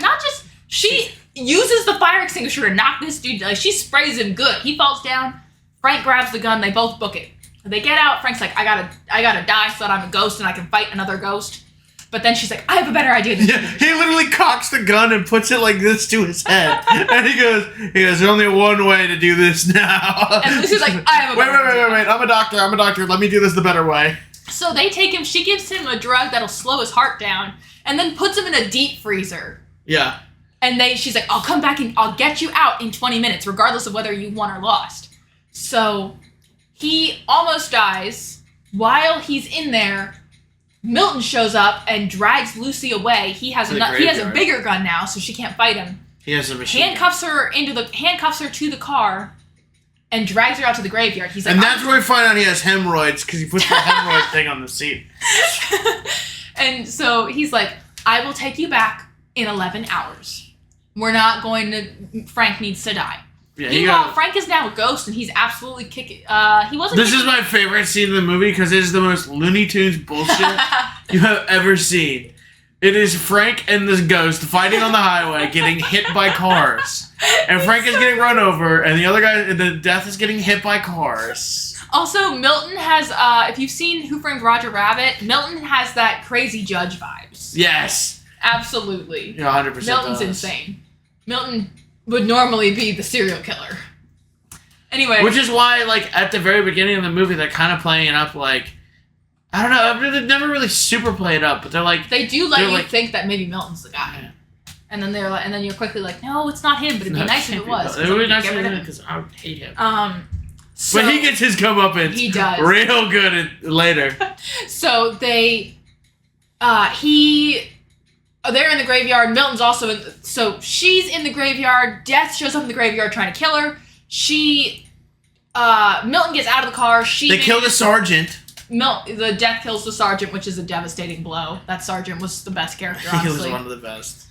She uses the fire extinguisher to knock this dude. Like, she sprays him good. He falls down. Frank grabs the gun. They both book it. They get out. Frank's like, I gotta die so that I'm a ghost and I can fight another ghost. But then she's like, I have a better idea than you. He literally cocks the gun and puts it like this to his head. And he goes, there's only one way to do this now. And Lucy's like, I have a better idea. Wait. I'm a doctor. Let me do this the better way. So they take him. She gives him a drug that'll slow his heart down and then puts him in a deep freezer. Yeah. And she's like, I'll come back and I'll get you out in 20 minutes, regardless of whether you won or lost. So he almost dies. While he's in there, Milton shows up and drags Lucy away. He has a bigger gun now, so she can't fight him. He has a machine handcuffs her to the car and drags her out to the graveyard. He's like, and that's where we find out he has hemorrhoids because he puts the hemorrhoid thing on the seat. And so he's like, I will take you back in 11 hours. We're not going to. Frank needs to die. Yeah, meanwhile, Frank is now a ghost, and he's absolutely kicking. He wasn't. This is my favorite scene in the movie because it is the most Looney Tunes bullshit you have ever seen. It is Frank and this ghost fighting on the highway, getting hit by cars, and Frank is getting run over, and the other guy, the Death, is getting hit by cars. Also, Milton has. If you've seen Who Framed Roger Rabbit, Milton has that crazy judge vibes. Yes, absolutely. Yeah, 100%. Milton's insane. Milton would normally be the serial killer. Anyway. Which is why, like, at the very beginning of the movie, they're kind of playing it up like... I don't know, they've never really super played up, but they're like... They do let you think that maybe Milton's the guy. Yeah. And then and then you're quickly like, no, it's not him, but it'd be nice if it was. It would be nice if it was, because I would hate him. But he gets his comeuppance. He does. Real good later. So they're in the graveyard. Milton's also in. So she's in the graveyard. Death shows up in the graveyard trying to kill her. Milton gets out of the car. They kill the sergeant. The Death kills the sergeant, which is a devastating blow. That sergeant was the best character, honestly. He was one of the best.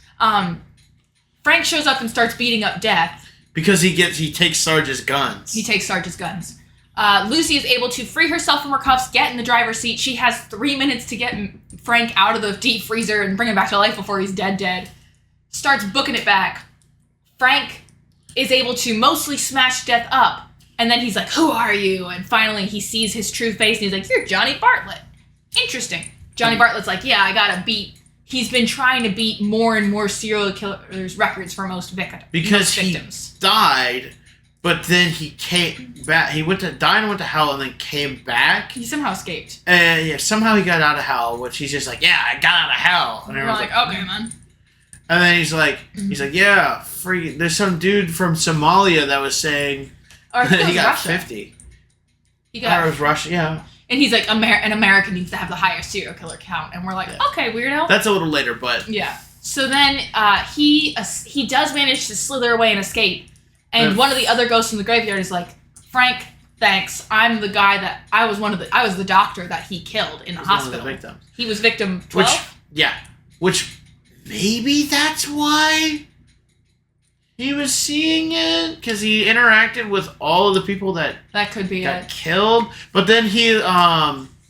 Frank shows up and starts beating up Death. Because he takes Sarge's guns. Lucy is able to free herself from her cuffs, get in the driver's seat. She has 3 minutes to get Frank out of the deep freezer and bring him back to life before he's dead. Starts booking it back. Frank is able to mostly smash Death up. And then he's like, who are you? And finally he sees his true face and he's like, you're Johnny Bartlett. Interesting. Johnny Bartlett's like, yeah, I gotta beat. He's been trying to beat more and more serial killers' records for most victims. Because he died, but then he came back. He died and went to hell and then came back. He somehow escaped. Yeah, somehow he got out of hell, which he's just like, yeah, I got out of hell. And we're like, okay, man. And then he's like, yeah, free. There's some dude from Somalia that was saying that he got Russia. 50. He got. Or it was Russia, yeah. And he's like, an American needs to have the highest serial killer count, and we're like, okay, weirdo. That's a little later, but yeah. So then he does manage to slither away and escape, and one of the other ghosts in the graveyard is like, Frank, thanks. I'm the guy that I was the doctor that he killed in the hospital. One of the victims. He was victim 12. Which maybe that's why he was seeing it, because he interacted with all of the people that could be got killed. But then he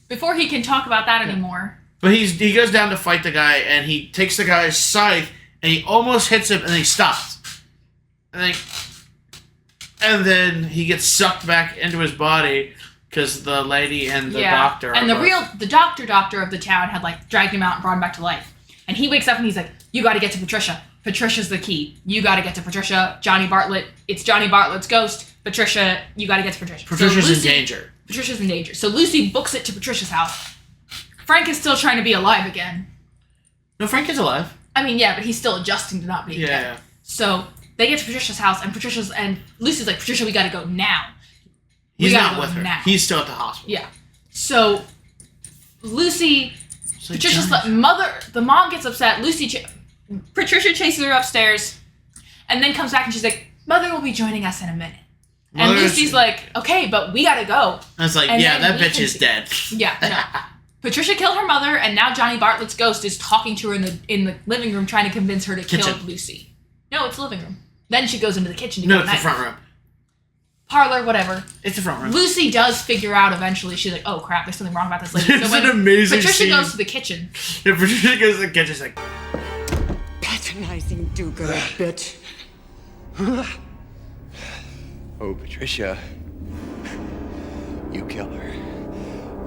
before he can talk about that anymore. But he goes down to fight the guy, and he takes the guy's scythe, and he almost hits him, and then he stops. And then he gets sucked back into his body because the lady and the doctor. And the doctor of the town had like dragged him out and brought him back to life. And he wakes up and he's like, "You got to get to Patricia. Patricia's the key. You got to get to Patricia. Johnny Bartlett. It's Johnny Bartlett's ghost. Patricia, you got to get to Patricia. Patricia's in danger. Patricia's in danger. So Lucy books it to Patricia's house. Frank is still trying to be alive again. No, Frank is alive. I mean, yeah, but he's still adjusting to not being dead. Yeah. So they get to Patricia's house, and Lucy's like, Patricia, we got to go now. He's not with her. Now. He's still at the hospital. Yeah. So Lucy, Patricia's the mom gets upset. Patricia chases her upstairs, and then comes back and she's like, Mother will be joining us in a minute. And Lucy's like, okay, but we gotta go. I was like, that bitch is dead. Yeah, no. Patricia killed her mother, and now Johnny Bartlett's ghost is talking to her in the living room, trying to convince her to kill Lucy. No, it's the living room. Then she goes into the kitchen to No, it's the front room. Parlor, whatever. It's the front room. Lucy does figure out eventually. She's like, oh crap, there's something wrong about this lady. It's an amazing Patricia scene. goes to the kitchen. Yeah, Patricia goes to the kitchen. She's like, patronizing do-gooder bitch. Oh, Patricia. You kill her.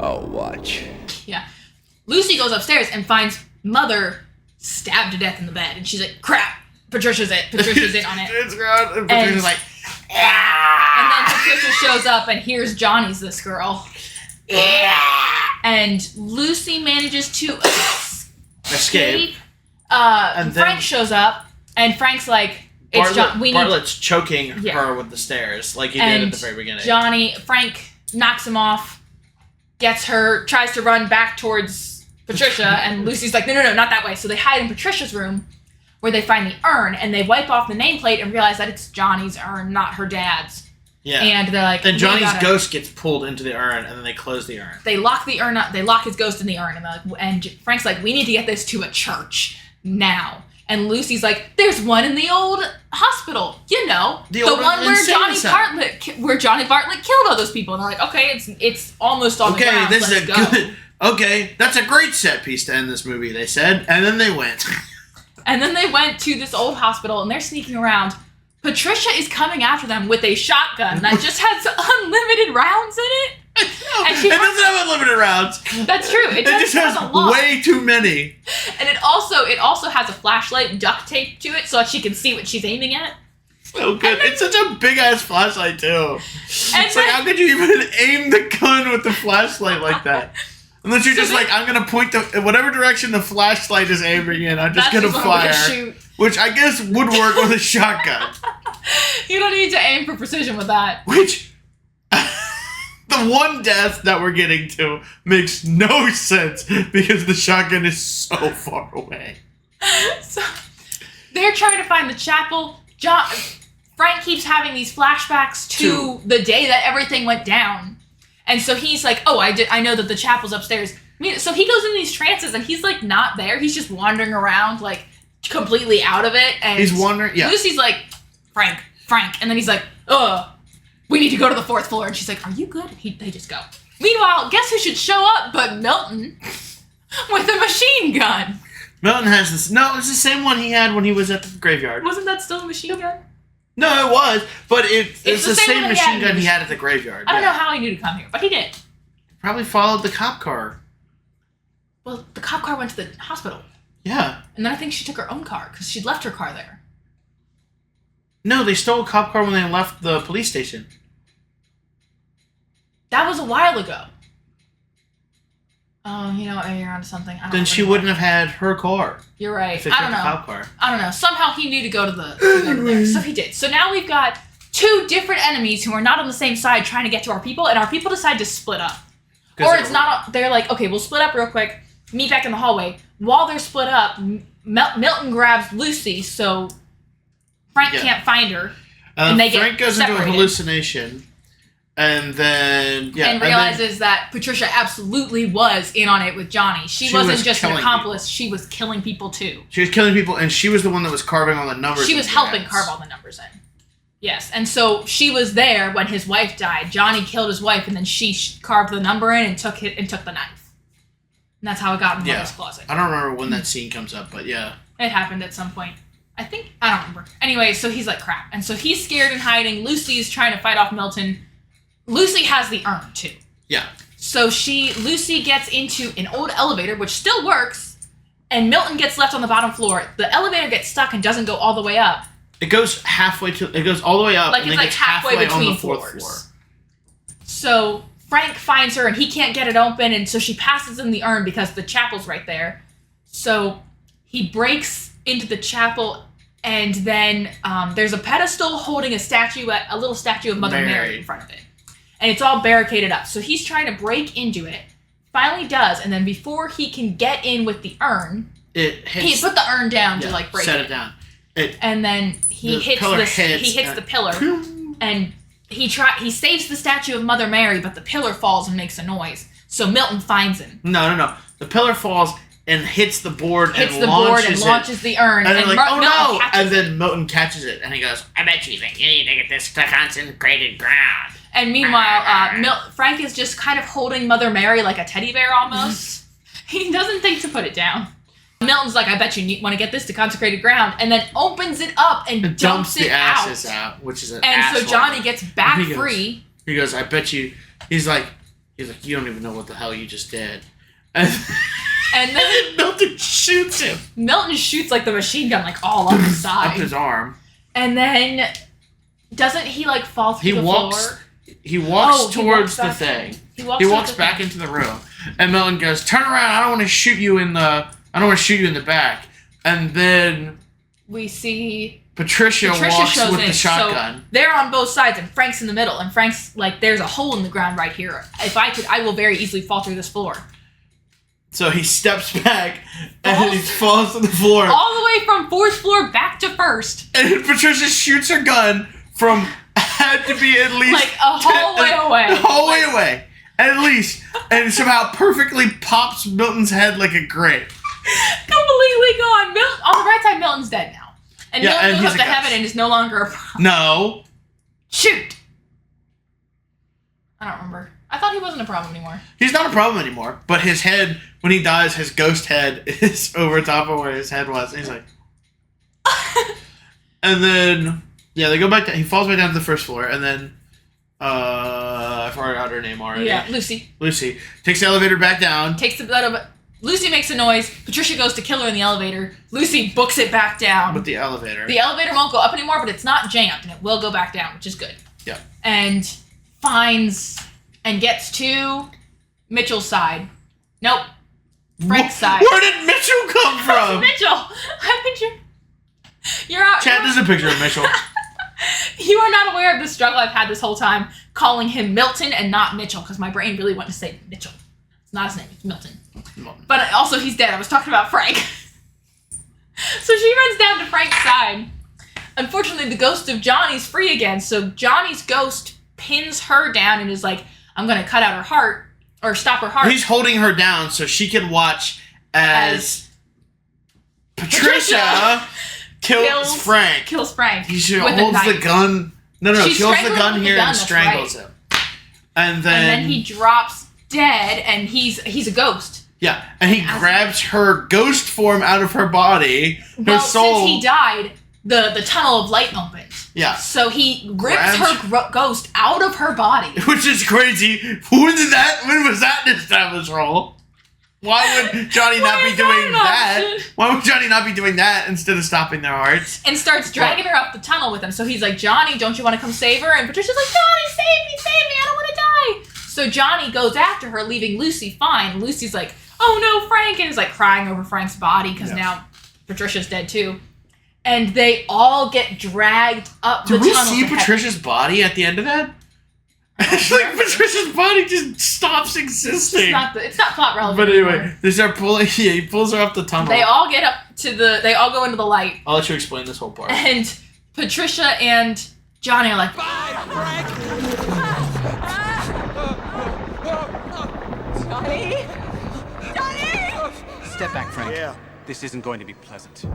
I'll watch. Yeah. Lucy goes upstairs and finds Mother stabbed to death in the bed. And she's like, crap, Patricia's in on it. It's ground. And Patricia's like, and then Patricia shows up and here's Johnny's this girl. And Lucy manages to escape. And Frank shows up, and Frank's like, Bartlett's choking her with the stairs, like he did at the very beginning. Frank knocks him off, gets her, tries to run back towards Patricia, and Lucy's like, no, not that way. So they hide in Patricia's room, where they find the urn, and they wipe off the nameplate and realize that it's Johnny's urn, not her dad's. Yeah. And they're like, then Johnny's ghost gets pulled into the urn, and then they close the urn. They lock the urn up. They lock his ghost in the urn, and Frank's like, we need to get this to a church now. And Lucy's like, there's one in the old hospital, the one where Johnny Bartlett killed all those people. And they're like, okay, it's almost on the ground. Okay, this is good. Okay, that's a great set piece to end this movie. They said, and then they went. And then they went to this old hospital, and they're sneaking around. Patricia is coming after them with a shotgun that just has unlimited rounds in it. It doesn't have unlimited rounds. That's true. It just has a lot. Way too many. And it also has a flashlight duct taped to it so that she can see what she's aiming at. So good. It's such a big ass flashlight too. It's like, how could you even aim the gun with the flashlight like that? Unless you're just I'm gonna point whatever direction the flashlight is aiming in, I'm just gonna fire. Shoot. Which I guess would work with a shotgun. You don't need to aim for precision with that. Which, the one death that we're getting to makes no sense because the shotgun is so far away. So, they're trying to find the chapel. Frank keeps having these flashbacks to the day that everything went down. And so he's like, oh, I know that the chapel's upstairs. So he goes in these trances and he's like not there. He's just wandering around like completely out of it. And he's wandering, yeah. Lucy's like, Frank. And then he's like, we need to go to the 4th floor. And she's like, are you good? They just go. Meanwhile, guess who should show up but Milton with a machine gun. Milton has this. No, it's the same one he had when he was at the graveyard. Wasn't that still a machine gun? No, it was, but it's the same machine gun he had at the graveyard. I don't know how he knew to come here, but he did. Probably followed the cop car. Well, the cop car went to the hospital. Yeah. And then I think she took her own car because she'd left her car there. No, they stole a cop car when they left the police station. That was a while ago. Oh, you know what? Maybe you're onto something. Then she wouldn't have had her car. You're right. If they took the cop car. I don't know. Somehow he knew to go to there. So he did. So now we've got 2 different enemies who are not on the same side trying to get to our people, and our people decide to split up. Or it's not. They're like, okay, we'll split up real quick. Meet back in the hallway. While they're split up, Milton grabs Lucy, so Frank can't find her. And Frank goes into a hallucination. And then, and realizes that Patricia absolutely was in on it with Johnny. She wasn't just an accomplice. She was killing people, too. She was killing people, and she was the one that was carving all the numbers. She was helping carve all the numbers in. Yes, and so she was there when his wife died. Johnny killed his wife, and then she carved the number in and took the knife. And that's how it got in Mother's closet. I don't remember when that scene comes up, but yeah. It happened at some point. I don't remember. Anyway, so he's like, crap. And so he's scared and hiding. Lucy's trying to fight off Milton. Lucy has the urn, too. Yeah. So Lucy gets into an old elevator, which still works, and Milton gets left on the bottom floor. The elevator gets stuck and doesn't go all the way up. It goes all the way up, like and it's then like halfway between on the 4th floors. floor. So Frank finds her, and he can't get it open, and so she passes in the urn because the chapel's right there. So he breaks into the chapel, and then there's a pedestal holding a little statue of Mother Mary in front of it. And it's all barricaded up. So he's trying to break into it. Finally does. And then before he can get in with the urn, he put the urn down to like break it. Set it down. And then he hits the pillar. And he saves the statue of Mother Mary, but the pillar falls and makes a noise. So Milton finds him. No. The pillar falls and hits the board and launches the urn. And they're like, oh no! And then Milton catches it and he goes, I bet you think you need to get this to consecrated ground. And meanwhile, Frank is just kind of holding Mother Mary like a teddy bear almost. He doesn't think to put it down. Milton's like, I bet you want to get this to consecrated ground, and then opens it up and dumps it out. The ashes out, which is an And asshole. so Johnny gets back free. He goes, I bet you. He's like, you don't even know what the hell you just did. And then Milton shoots him. Milton shoots like the machine gun, like all up his side. Up his arm. And then doesn't he like fall through the floor? He walks towards the thing. He walks back into the room, and Milton goes, "Turn around! I don't want to shoot you in the back." And then we see Patricia walks shows with in. the shotgun. So they're on both sides, and Frank's in the middle. And Frank's like, "There's a hole in the ground right here. If I could, I will very easily fall through this floor." So he steps back and he falls to the floor, all the way from 4th floor back to 1st. And Patricia shoots her gun from. Had to be at least like a hallway away. At least. And somehow perfectly pops Milton's head like a grape. Completely gone. On the right side, Milton's dead now. And Milton goes up to heaven and is no longer a problem. No. Shoot. I don't remember. I thought he wasn't a problem anymore. He's not a problem anymore. But his head, when he dies, his ghost head is over top of where his head was. And he's like... And then... Yeah, they go back down. He falls back down to the 1st floor, and then I forgot her name already. Yeah, Lucy. Lucy takes the elevator back down. Takes the blood of Lucy makes a noise. Patricia goes to kill her in the elevator. Lucy books it back down. With the elevator. The elevator won't go up anymore, but it's not jammed, and it will go back down, which is good. Yeah. And finds and gets to Mitchell's side. Nope. Frank's side. Where did Mitchell come from? Mitchell. You're out. Chad, there's a picture of Mitchell. You are not aware of the struggle I've had this whole time calling him Milton and not Mitchell, because my brain really wanted to say Mitchell. It's not his name, it's Milton. But also, he's dead. I was talking about Frank. So she runs down to Frank's side. Unfortunately, the ghost of Johnny's free again, so Johnny's ghost pins her down and is like, I'm going to cut out her heart, or stop her heart. He's holding her down so she can watch as Patricia kills Frank. Kills Frank. She holds the gun. No, she holds the gun here and strangles him. And then he drops dead, and he's a ghost. Yeah, and he grabs her ghost form out of her body. Her soul. Since he died, the tunnel of light opened. Yeah. So he rips her ghost out of her body. Which is crazy. When was that in established role? Why would Johnny not be doing that? Why would Johnny not be doing that instead of stopping their hearts? And starts dragging her up the tunnel with him. So he's like, Johnny, don't you want to come save her? And Patricia's like, Johnny, save me, I don't want to die. So Johnny goes after her, leaving Lucy fine. Lucy's like, oh no, Frank, and is like crying over Frank's body because now Patricia's dead too. And they all get dragged up the tunnel. Do we see Patricia's body at the end of that? It's like Patricia's body just stops existing. It's not plot relevant. But anyway, anymore. they start pulling. Yeah, he pulls her up the tunnel. They all get up to they all go into the light. I'll let you explain this whole part. And Patricia and Johnny are like, bye, Frank. Johnny. Step back, Frank. Yeah. This isn't going to be pleasant.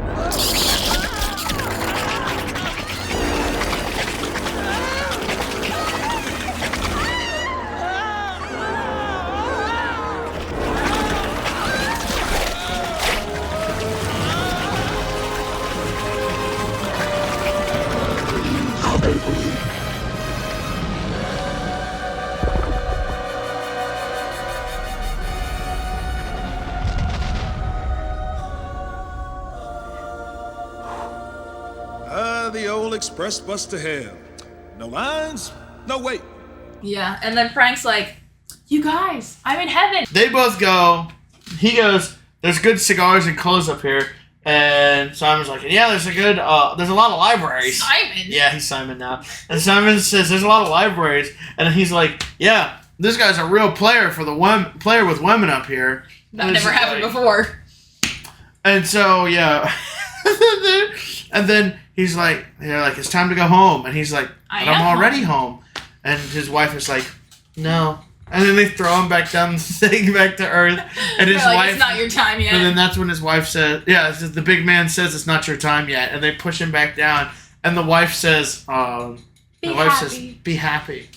The old express bus to hell. No lines, no wait. yeah. And then Frank's like, you guys, I'm in heaven. They both go. He goes, there's good cigars and clothes up here. And Simon's like, yeah, there's a lot of libraries. Simon? Yeah, he's Simon now. And Simon says, there's a lot of libraries. And he's like, yeah, this guy's a real player for the player with women up here. That never happened before. And so, yeah. And then he's like, they're like, it's time to go home. And he's like, but I'm already home. And his wife is like, no. And then they throw him back down the thing, back to Earth. And his wife, it's not your time yet. And then that's when his wife says, yeah, the big man says it's not your time yet. And they push him back down. And the wife says, be happy.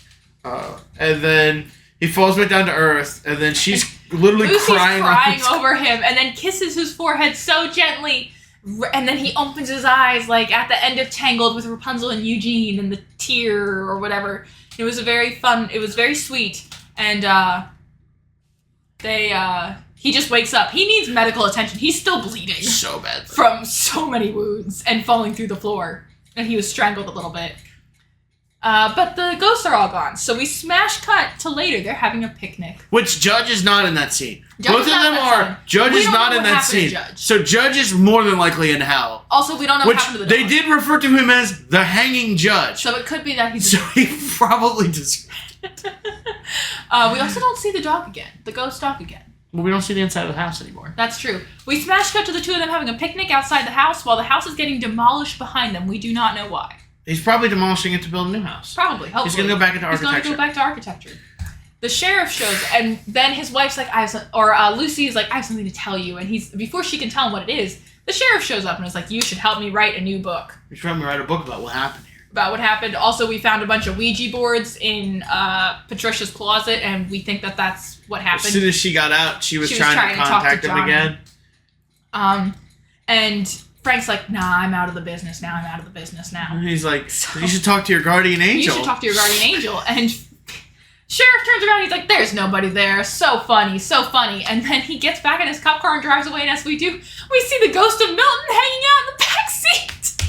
And then he falls back down to Earth. And then she's literally Lucy's crying over him. And then kisses his forehead so gently. And then he opens his eyes like at the end of Tangled with Rapunzel and Eugene and the tear or whatever. It was it was very sweet. And he just wakes up. He needs medical attention. He's still bleeding. So bad. From so many wounds and falling through the floor. And he was strangled a little bit. But the ghosts are all gone. So we smash cut to later. They're having a picnic. Which Judge is not in that scene. Both of them are. Judge is not in that scene. So Judge is more than likely in hell. Also, we don't know what happened to the dog. They did refer to him as the hanging judge. So it could be that he's... So he probably just... we also don't see the dog again. The ghost dog again. Well, we don't see the inside of the house anymore. That's true. We smash cut to the two of them having a picnic outside the house while the house is getting demolished behind them. We do not know why. He's probably demolishing it to build a new house. Probably, hopefully. He's going to go back into architecture. He's going to go back to architecture. The sheriff shows, and then his wife's like, Lucy is like, I have something to tell you. And before she can tell him what it is, the sheriff shows up and is like, you should help me write a new book. You should help me write a book about what happened here. About what happened. Also, we found a bunch of Ouija boards in Patricia's closet, and we think that that's what happened. As soon as she got out, she was trying to contact him again. And Frank's like, nah, I'm out of the business now. And he's like, you should talk to your guardian angel. You should talk to your guardian angel. And Sheriff turns around, he's like, there's nobody there. So funny. And then he gets back in his cop car and drives away, and as we do, we see the ghost of Milton hanging out in the back seat.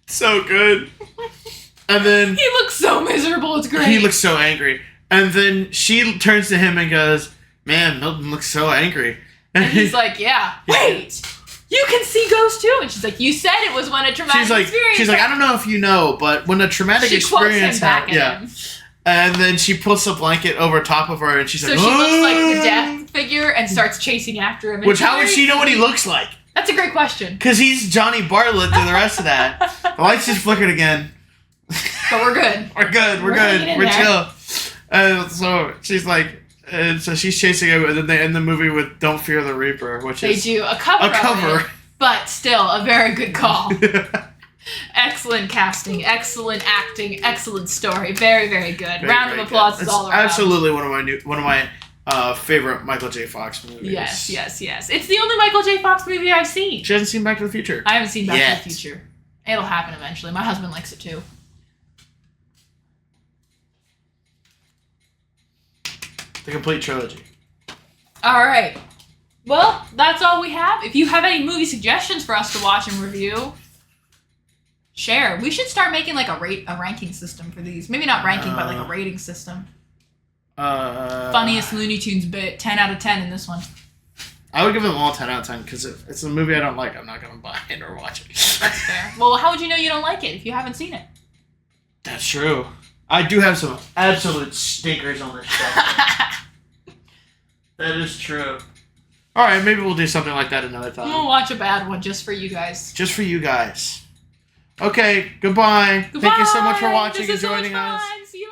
So good. And then... he looks so miserable, it's great. He looks so angry. And then she turns to him and goes, man, Milton looks so angry. And he's like, yeah, wait, you can see ghosts too? And she's like, you said it was when a traumatic experience. She's like, I don't know if you know, but when a traumatic experience happens, and then she puts a blanket over top of her, and she's like, so she looks like the death figure and starts chasing after him. Which, how would she know what he looks like? That's a great question. Because he's Johnny Bartlett through the rest of that. The lights just flickered again. But we're good. We're good. We're chill. So she's like, and so she's chasing him, and then they end the movie with "Don't Fear the Reaper," which is they do a cover, but still a very good call. Excellent casting, excellent acting, excellent story, very, very good. Round of applause is all around. Absolutely one of my favorite Michael J. Fox movies. Yes. It's the only Michael J. Fox movie I've seen. She hasn't seen Back to the Future. I haven't seen Back to the Future. It'll happen eventually. My husband likes it too. The complete trilogy. All right. Well, that's all we have. If you have any movie suggestions for us to watch and review, share. We should start making like a ranking system for these. Maybe not ranking, but like a rating system. Funniest Looney Tunes bit, 10 out of 10 in this one. I would give them all 10 out of 10 because if it's a movie I don't like, I'm not going to buy it or watch it. That's fair. Well, how would you know you don't like it if you haven't seen it? That's true. I do have some absolute stinkers on this show. That is true. All right, maybe we'll do something like that another time. We'll watch a bad one just for you guys. Just for you guys. Okay, goodbye. Thank you so much for watching and joining us. See you